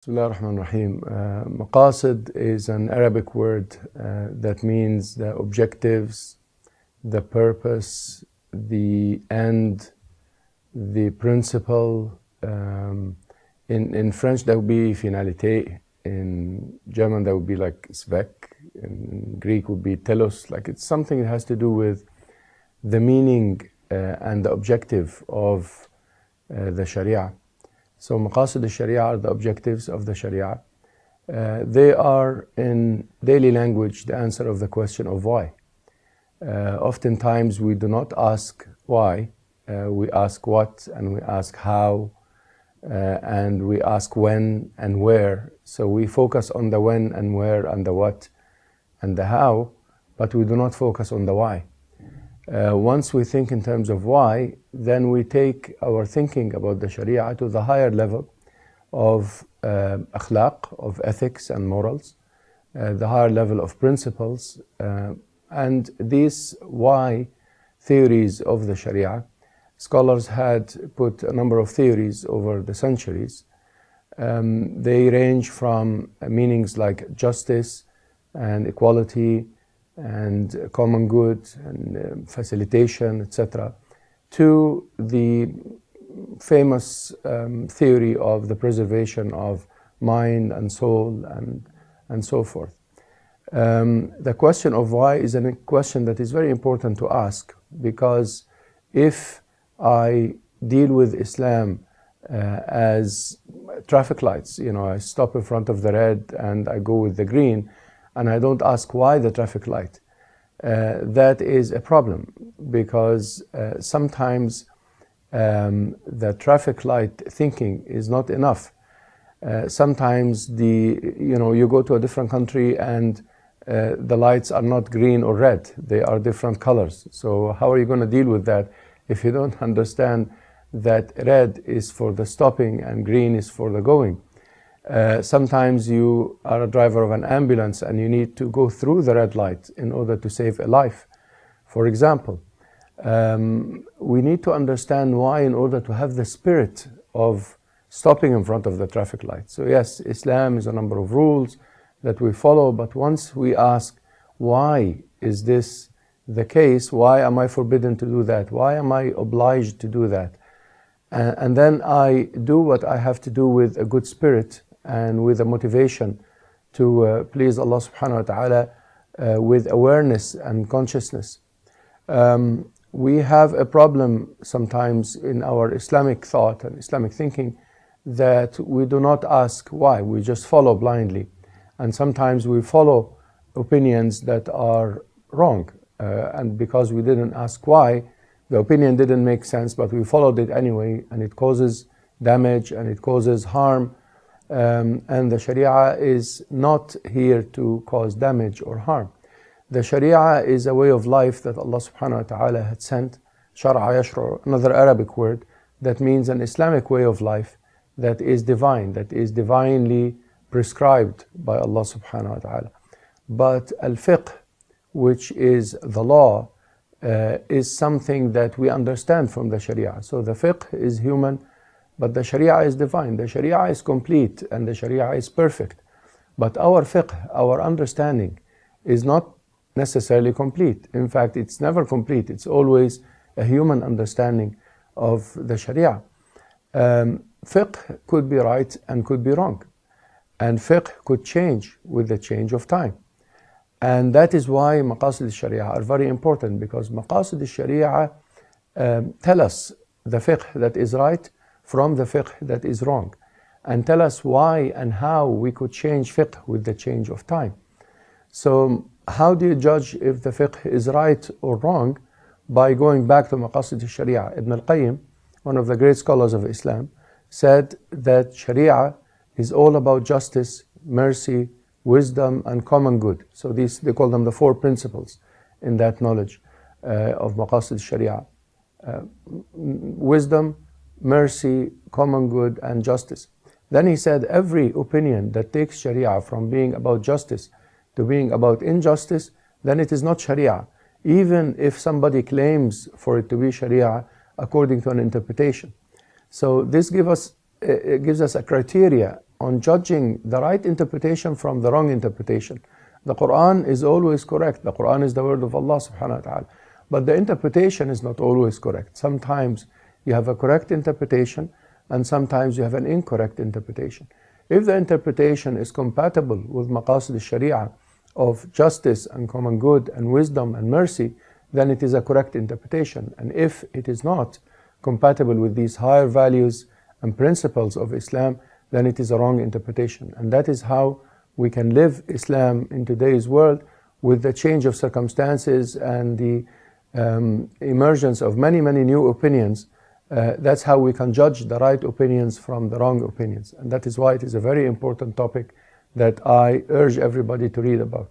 Bismillah ar-Rahman ar-Rahim. Maqasid is an Arabic word that means the objectives, the purpose, the end, the principle. In French that would be finalité. In German that would be like Zweck. In Greek would be telos. Like it's something that has to do with the meaning and the objective of the Sharia. So maqasid al-Sharia are the objectives of the Sharia. They are in daily language the answer of the question of why. Oftentimes we do not ask why, we ask what and we ask how and we ask when and where. So we focus on the when and where and the what and the how, but we do not focus on the why. Once we think in terms of why, then we take our thinking about the Sharia to the higher level of akhlaq, of ethics and morals, the higher level of principles. And these why theories of the Sharia, scholars had put a number of theories over the centuries. They range from meanings like justice and equality and common good and facilitation, etc., to the famous theory of the preservation of mind and soul and so forth. The question of why is a question that is very important to ask, because if I deal with Islam as traffic lights, I stop in front of the red and I go with the green, and I don't ask why the traffic light, that is a problem, because sometimes the traffic light thinking is not enough. Sometimes you go to a different country and the lights are not green or red, they are different colors. So how are you going to deal with that if you don't understand that red is for the stopping and green is for the going? Sometimes you are a driver of an ambulance and you need to go through the red light in order to save a life, for example. We need to understand why in order to have the spirit of stopping in front of the traffic light. So yes, Islam is a number of rules that we follow, but once we ask, why is this the case? Why am I forbidden to do that? Why am I obliged to do that? And then I do what I have to do with a good spirit and with a motivation to please Allah subhanahu wa ta'ala with awareness and consciousness. We have a problem sometimes in our Islamic thought and Islamic thinking that we do not ask why, we just follow blindly. And sometimes we follow opinions that are wrong. And because we didn't ask why, the opinion didn't make sense, but we followed it anyway, and it causes damage and it causes harm. And the Sharia is not here to cause damage or harm. The Sharia is a way of life that Allah subhanahu wa ta'ala had sent. Shariah, another Arabic word that means an Islamic way of life that is divine, that is divinely prescribed by Allah subhanahu wa ta'ala. But al-fiqh, which is the law, is something that we understand from the Sharia. So the fiqh is human, but the Sharia is divine. The Sharia is complete and the Sharia is perfect. But our fiqh, our understanding, is not necessarily complete. In fact, it's never complete. It's always a human understanding of the Sharia. Fiqh could be right and could be wrong. And fiqh could change with the change of time. And that is why maqasid al-Sharia are very important, because maqasid al-Sharia tell us the fiqh that is right from the fiqh that is wrong, and tell us why and how we could change fiqh with the change of time. So how do you judge if the fiqh is right or wrong? By going back to maqasid al-Sharia. Ibn al-Qayyim, one of the great scholars of Islam, said that Sharia is all about justice, mercy, wisdom, and common good. So they call them the four principles in that knowledge of maqasid al-Sharia. Wisdom, mercy, common good, and justice. Then he said every opinion that takes Sharia from being about justice to being about injustice, then it is not Sharia, even if somebody claims for it to be Sharia according to an interpretation. So this gives us a criteria on judging the right interpretation from the wrong interpretation. The Quran is always correct. The Quran is the word of Allah subhanahu wa ta'ala. But the interpretation is not always correct. Sometimes you have a correct interpretation and sometimes you have an incorrect interpretation. If the interpretation is compatible with maqasid al-Shariah of justice and common good and wisdom and mercy, then it is a correct interpretation. And if it is not compatible with these higher values and principles of Islam, then it is a wrong interpretation. And that is how we can live Islam in today's world with the change of circumstances and the emergence of many, many new opinions. That's how we can judge the right opinions from the wrong opinions. And that is why it is a very important topic that I urge everybody to read about.